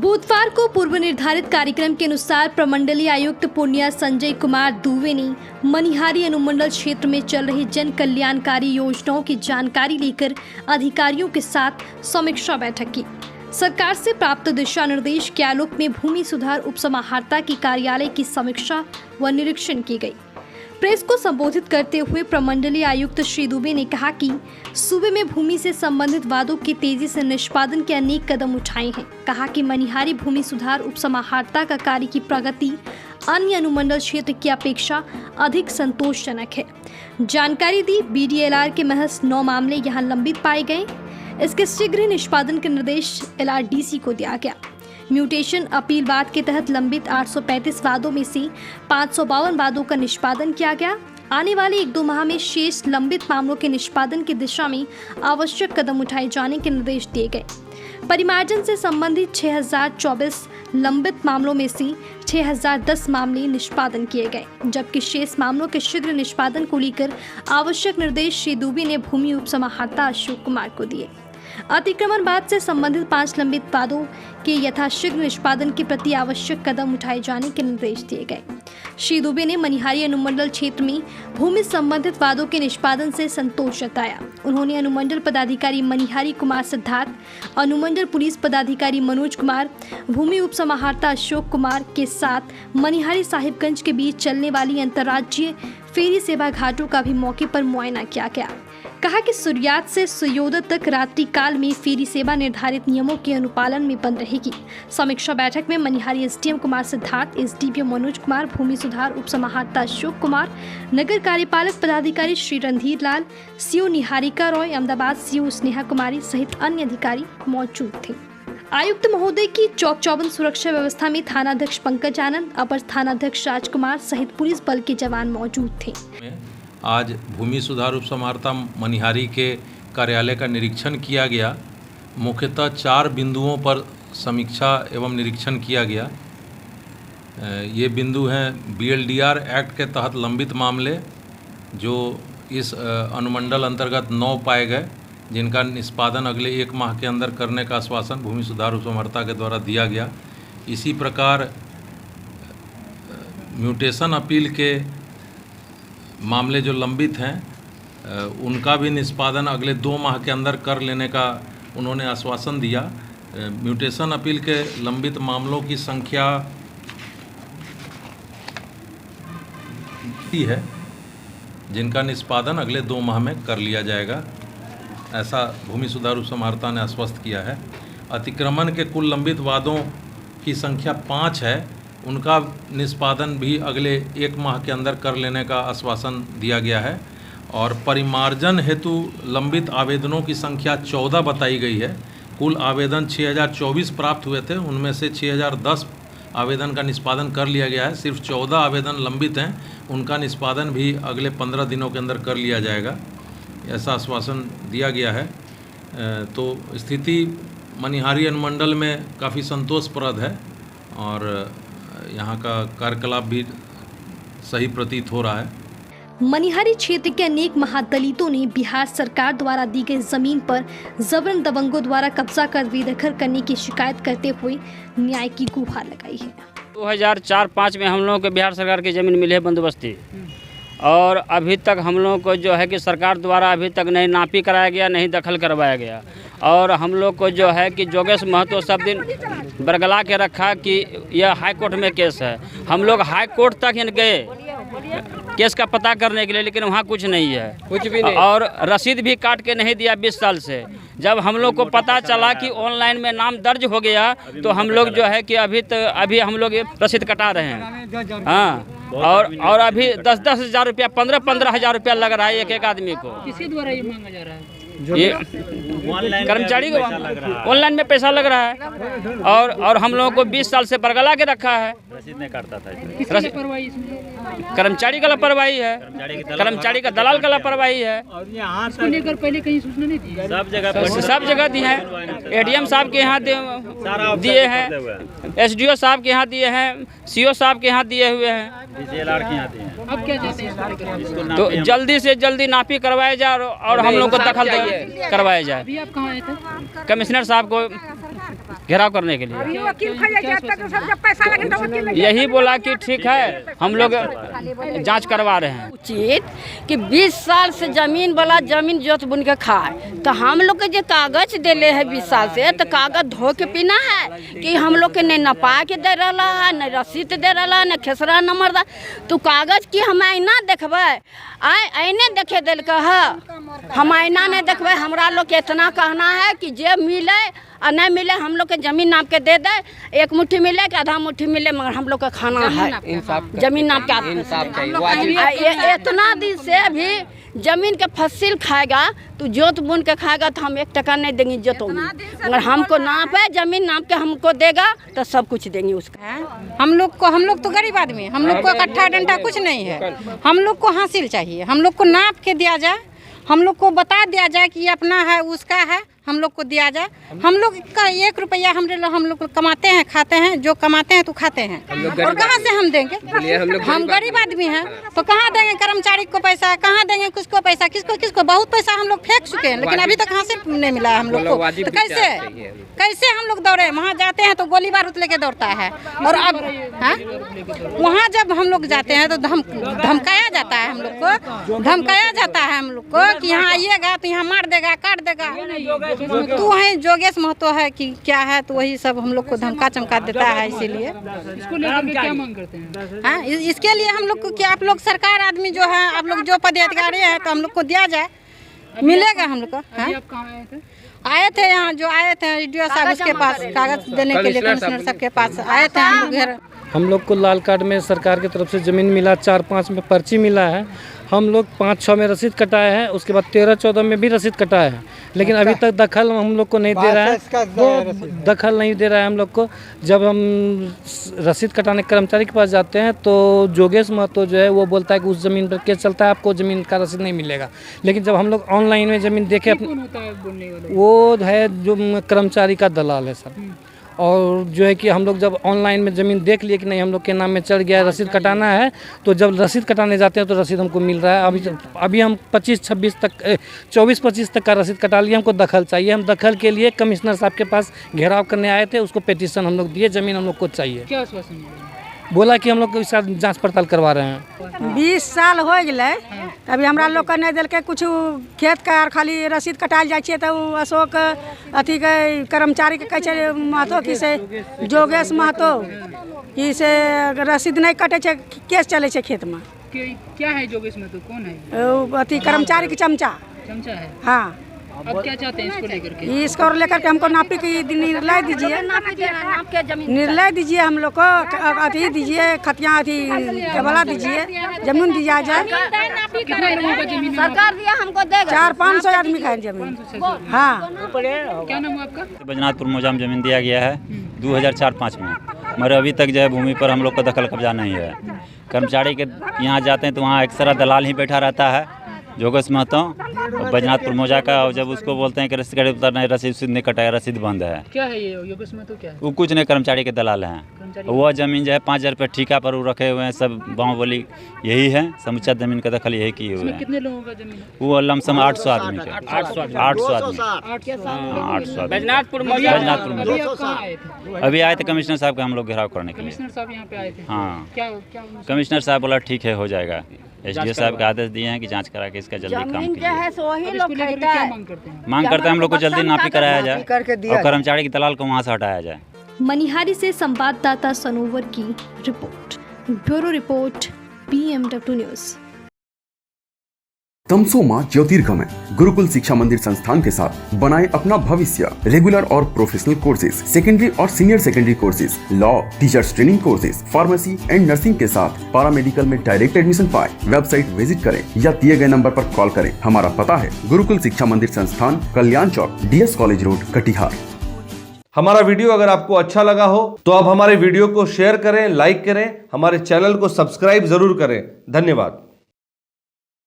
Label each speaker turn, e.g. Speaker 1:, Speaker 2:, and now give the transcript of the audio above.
Speaker 1: बुधवार को पूर्व निर्धारित कार्यक्रम के अनुसार प्रमंडलीय आयुक्त पूर्णिया संजय कुमार दुबे ने मनिहारी अनुमंडल क्षेत्र में चल रही जन कल्याणकारी योजनाओं की जानकारी लेकर अधिकारियों के साथ समीक्षा बैठक की। सरकार से प्राप्त दिशा निर्देश के आलोक में भूमि सुधार उपसमाहर्ता की कार्यालय की समीक्षा व निरीक्षण की गई। प्रेस को संबोधित करते हुए प्रमंडलीय आयुक्त श्री दुबे ने कहा कि सूबे में भूमि से संबंधित वादों के तेजी से निष्पादन के अनेक कदम उठाए हैं। कहा कि मनिहारी भूमि सुधार उपसमाहर्ता का कार्य की प्रगति अन्य अनुमंडल क्षेत्र की अपेक्षा अधिक संतोषजनक है। जानकारी दी, BDLR के महज 9 मामले यहाँ लंबित पाए गए। इसके शीघ्र निष्पादन के निर्देश LRDC को दिया गया। म्यूटेशन अपील वाद के तहत लंबित 835 वादों में से 552 वादों का निष्पादन किया गया। आने वाले 1-2 माह में शेष लंबित मामलों के निष्पादन की दिशा में आवश्यक कदम उठाए जाने के निर्देश दिए गए। परिमार्जन से संबंधित 6024 लंबित मामलों में से 6010 मामले निष्पादन किए गए, जबकि शेष मामलों के शीघ्र निष्पादन को लेकर आवश्यक निर्देश श्री दुबे ने भूमि उपसमाहर्ता अशोक कुमार को दिए। अतिक्रमण बाद से संबंधित 5 लंबित वादों के यथाशीघ्र निष्पादन के प्रति आवश्यक कदम उठाए जाने के निर्देश दिए गए। श्री दुबे ने मनिहारी अनुमंडल क्षेत्र में भूमि संबंधित वादों के निष्पादन से संतोष जताया। उन्होंने अनुमंडल पदाधिकारी मनिहारी कुमार सिद्धार्थ, अनुमंडल पुलिस पदाधिकारी मनोज कुमार, भूमि उपसमाहर्ता अशोक कुमार के साथ मनिहारी साहिबगंज के बीच चलने वाली अंतर्राज्यीय फेरी सेवा घाटों का भी मौके पर मुआयना किया गया। कहा कि सूर्यास्त से सूर्योदय तक रात्रि काल में फेरी सेवा निर्धारित नियमों के अनुपालन में बंद रहेगी। समीक्षा बैठक में मनिहारी SDM कुमार सिद्धार्थ, SDPO मनोज कुमार, भूमि सुधार उपसमाहर्ता अशोक कुमार, नगर कार्यपालक पदाधिकारी श्री रणधीर लाल, CO निहारिका रॉय, अहमदाबाद CO स्नेहा कुमारी सहित अन्य अधिकारी मौजूद थे। आयुक्त महोदय की चौक चौबंद सुरक्षा व्यवस्था में थानाध्यक्ष पंकज आनंद, अपर थानाध्यक्ष राजकुमार सहित पुलिस बल के जवान मौजूद थे।
Speaker 2: आज भूमि सुधार उपसमाहर्ता मनिहारी के कार्यालय का निरीक्षण किया गया। मुख्यतः 4 बिंदुओं पर समीक्षा एवं निरीक्षण किया गया। ये बिंदु हैं BLDR एक्ट के तहत लंबित मामले, जो इस अनुमंडल अंतर्गत 9 पाए गए, जिनका निष्पादन अगले 1 माह के अंदर करने का आश्वासन भूमि सुधार उपसमाहर्ता के द्वारा दिया गया। इसी प्रकार म्यूटेशन अपील के मामले जो लंबित हैं उनका भी निष्पादन अगले 2 माह के अंदर कर लेने का उन्होंने आश्वासन दिया। म्यूटेशन अपील के लंबित मामलों की संख्या है, जिनका निष्पादन अगले 2 माह में कर लिया जाएगा, ऐसा भूमि सुधार उपसमाहर्ता ने आश्वस्त किया है। अतिक्रमण के कुल लंबित वादों की संख्या 5 है, उनका निष्पादन भी अगले 1 माह के अंदर कर लेने का आश्वासन दिया गया है। और परिमार्जन हेतु लंबित आवेदनों की संख्या 14 बताई गई है। कुल आवेदन 6024 प्राप्त हुए थे, उनमें से 6010 आवेदन का निष्पादन कर लिया गया है। सिर्फ 14 आवेदन लंबित हैं, उनका निष्पादन भी अगले 15 दिनों के अंदर कर लिया जाएगा, ऐसा आश्वासन दिया गया है। तो स्थिति मनिहारी अनुमंडल में काफ़ी संतोषप्रद है और यहाँ का कार्यकलाप भी सही प्रतीत हो रहा है।
Speaker 1: मनिहारी क्षेत्र के अनेक महादलितों ने बिहार सरकार द्वारा दी गई जमीन पर जबरन दबंगों द्वारा कब्जा कर बेदखल करने की शिकायत करते हुए न्याय की गुहार लगाई है।
Speaker 3: 2004-05 में हम लोगों को बिहार सरकार की जमीन मिली है बंदोबस्ती, और अभी तक हम लोगों को जो है कि सरकार द्वारा अभी तक नहीं नापी कराया गया, नहीं दखल करवाया गया। और हम लोग को जो है कि जोगेश महतो सब दिन बरगला के रखा कि यह हाई कोर्ट में केस है। हम लोग हाई कोर्ट तक गए केस का पता करने के लिए, लेकिन वहाँ कुछ नहीं है, कुछ भी नहीं। और रसीद भी काट के नहीं दिया 20 साल से। जब हम लोग को पता चला कि ऑनलाइन में नाम दर्ज हो गया, तो हम लोग जो है कि अभी हम लोग रसीद कटा रहे हैं। हाँ, और अभी 10-10 हज़ार रुपया, 15-15 हज़ार रुपया लग रहा है एक आदमी को।
Speaker 4: किसी द्वारा ये मांगा जा रहा है?
Speaker 3: ये कर्मचारी को ऑनलाइन में पैसा लग रहा है। और हम लोगों को 20 साल से बरगला के रखा है।
Speaker 4: रसीद नहीं काटता था।
Speaker 3: कर्मचारी का लापरवाही है, कर्मचारी का दलाल का लापरवाही है।
Speaker 4: और यहाँ इसको लेकर पहले कहीं सूचना नहीं दी?
Speaker 3: सब जगह दी है। ADM साहब के यहाँ दिए हैं, SDO साहब के यहाँ दिए हैं, CO साहब के यहाँ दिए हुए हैं।
Speaker 5: DCLR के यहाँ दिए हैं।
Speaker 4: अब क्या चाहते हैं इसको लेकर?
Speaker 5: इसको
Speaker 3: तो जल्दी से जल्दी नापी करवाया जाए और हम लोग को दखल करवाया जाए।
Speaker 4: अभी आप कहाँ आए थे?
Speaker 3: कमिश्नर साहब को घेराव करने के लिए यही बोला कि ठीक है, हम लोग जांच करवा रहे हैं।
Speaker 6: उचित कि 20 साल से जमीन वाला जमीन जोत बुन के खाए, तो हम लोग के जो कागज देले है 20 साल से, तो कागज धो के पीना है कि हम लोग के नहीं नपा के दे रहा है, नहीं रसीद दे रहा है, नहीं खेसरा नंबर दा। तो कागज की हम आईना देखबे, आईने देखे दिल है, हम आईना नहीं देखबे। हमरा लोग के इतना कहना है कि जे मिले और नहीं मिले हम लोग के जमीन नाप के दे दे, एक मुट्ठी मिले कि आधा मुट्ठी मिले, मगर हम लोग का खाना है जमीन नाप के। इतना दिन से भी जमीन के फसल खाएगा तो जोत बुन के खाएगा, तो हम 1 टका नहीं देंगे जोतों में, मगर हमको नाप है जमीन नाप के हमको देगा तो सब कुछ देंगे उसका।
Speaker 7: हम लोग तो गरीब आदमी, हम लोग को इकट्ठा डंडा कुछ नहीं है, हम लोग को हासिल चाहिए, हम लोग को नाप के दिया जाए, हम लोग को बता दिया जाए कि ये अपना है उसका है, हम लोग को दिया जाए। हम लोग का 1 रुपया हम लोग कमाते हैं, खाते हैं, जो कमाते हैं तो खाते हैं, और कहाँ से हम देंगे? हम गरीब आदमी हैं तो कहाँ देंगे कर्मचारी को पैसा, कहाँ देंगे किसको पैसा, किसको बहुत पैसा हम लोग फेंक चुके हैं, लेकिन अभी तक हासिल नहीं मिला है हम लोग को। तो कैसे हम लोग दौड़े? वहाँ जाते हैं तो गोली बारूद लेके दौड़ता है, और अब वहाँ जब हम लोग जाते हैं तो धमकाया जाता है, हम लोग को धमकाया जाता है हम लोग को कि यहाँ आइएगा तो यहाँ मार देगा, काट देगा। तो है जोगेश महतो है कि क्या है, तो वही सब हम लोग को धमका चमका देता है। इसीलिए
Speaker 4: इसको लेकर क्या मांग करते हैं?
Speaker 7: हाँ, इसके लिए हम लोग को कि आप लोग सरकार आदमी जो है, आप लोग जो पदाधिकारी है तो हम लोग को दिया जाए, मिलेगा हम लोग को।
Speaker 4: अभी आप कहाँ आए थे?
Speaker 7: आए थे यहाँ, जो आए थे SDO साहब उसके पास कागज देने के लिए, कमिश्नर साहब के पास आए थे हम लोग घर।
Speaker 8: हम लोग को लाल कार्ड में सरकार की तरफ से ज़मीन मिला, 4-5 में पर्ची मिला है, हम लोग 5-6 में रसीद कटाए हैं, उसके बाद 13-14 में भी रसीद कटाए हैं, लेकिन अभी तक दखल हम लोग को नहीं दे रहा है। वो दखल नहीं दे रहा है हम लोग को। जब हम रसीद कटाने कर्मचारी के पास जाते हैं तो जोगेश महतो जो है वो बोलता है कि उस ज़मीन पर केस चलता है, आपको ज़मीन का रसीद नहीं मिलेगा। लेकिन जब हम लोग ऑनलाइन में ज़मीन देखे,
Speaker 4: कौन होता है बोलने वाला?
Speaker 8: वो है जो कर्मचारी का दलाल है सर। और जो है कि हम लोग जब ऑनलाइन में ज़मीन देख लिए कि नहीं हम लोग के नाम में चढ़ गया है, रसीद कटाना है, तो जब रसीद कटाने जाते हैं तो रसीद हमको मिल रहा है। अभी हम 25-26 तक 24-25 तक का रसीद कटा लिए, हमको दखल चाहिए। हम दखल के लिए कमिश्नर साहब के पास घेराव करने आए थे, उसको पिटीशन हम लोग दिए, ज़मीन हम लोग को चाहिए।
Speaker 4: क्या आश्वासन मिला?
Speaker 8: बोला कि हम लोग इसका जांच पड़ताल करवा रहे हैं।
Speaker 9: 20 साल हो गए, अभी हमरा लोग के नहीं दिल के कुछ खेत का खाली रसीद कटाल जाए तो अशोक अथी के कर्मचारी के कहे महतो कि से जोगेश महतो कि से रसीद नहीं कटे छे, केस चले छे खेत में।
Speaker 4: क्या है जोगेश महतो, कौन है?
Speaker 9: अथी कर्मचारी के चमचा
Speaker 4: है।
Speaker 9: हाँ,
Speaker 4: अब क्या चाहते हैं इसको लेकर के?
Speaker 9: इसको लेकर के हमको नापी की निर्णय दीजिए, निर्णय दीजिए, हम लोग को अथी दीजिए, खतियाँ अथी वाला दीजिए, जमीन दिया जाए।
Speaker 4: कितना लोगों का जमीन है?
Speaker 6: सरकार दिया हमको देगा।
Speaker 9: 400-500 आदमी का जमीन। हाँ,
Speaker 4: क्या नाम है आपका?
Speaker 5: बैजनाथपुर मौजा में ज़मीन दिया गया है 2004-5 में, मगर अभी तक जो है भूमि पर हम लोग का दखल कब्जा नहीं है। कर्मचारी के यहाँ जाते हैं तो वहाँ एक्स्ट्रा दलाल ही बैठा रहता है, जोगेश महतो बैजनाथपुर मौजा का, और जब उसको बोलते हैं कि रसीद उतरना है, रसीद नहीं कटाया, रसीद बंद है।
Speaker 4: क्या है ये जोगेश महतो? क्या है
Speaker 5: वो? कुछ नहीं, कर्मचारी के दलाल हैं। वो ज़मीन जो है 5,000 रुपये ठेका पर वो रखे हुए हैं, सब गाँव बोली यही है, समुच्चा ज़मीन का दखल यही किए हुए हैं।
Speaker 4: कितने लोगों का जमीन है?
Speaker 5: वो लमसम 800 आदमी के, 800 आदमी।
Speaker 3: बैजनाथपुर
Speaker 4: अभी आप कहाँ आए थे?
Speaker 5: अभी आए थे कमिश्नर साहब का हम लोग घेराव करने के लिए।
Speaker 4: कमिश्नर साहब यहाँ पे आए थे?
Speaker 5: हाँ,
Speaker 4: क्या
Speaker 5: कमिश्नर साहब बोला ठीक है, हो जाएगा। SDO साहब के आदेश दिए हैं कि जांच करा के इसका जल्दी काम
Speaker 6: जमीन जो
Speaker 5: कीजिए।
Speaker 6: है सो वही
Speaker 4: इसको
Speaker 6: लोग
Speaker 4: लेकर के
Speaker 6: खरीदा
Speaker 4: क्या
Speaker 6: है।
Speaker 4: मांग करते हैं?
Speaker 5: मांग करते हैं हम लोग को जल्दी नापी कराया जाए और कर्मचारी के दलाल को वहाँ से हटाया जाए।
Speaker 1: मनिहारी से संवाददाता सनोवर की report. Bureau report, BMW news.
Speaker 10: तमसोमा ज्योतिर्गमय गुरुकुल शिक्षा मंदिर संस्थान के साथ बनाए अपना भविष्य। रेगुलर और प्रोफेशनल कोर्सेज, सेकेंडरी और senior secondary courses, law, teachers training courses, pharmacy and nursing के साथ पैरामेडिकल में डायरेक्ट एडमिशन पाए। वेबसाइट विजिट करें या दिए गए नंबर पर कॉल करें। हमारा पता है गुरुकुल शिक्षा मंदिर संस्थान, कल्याण चौक, DS कॉलेज रोड, कटिहार।
Speaker 11: हमारा वीडियो अगर आपको अच्छा लगा हो तो आप हमारे वीडियो को शेयर करें, लाइक करें, हमारे चैनल को सब्सक्राइब जरूर करें। धन्यवाद।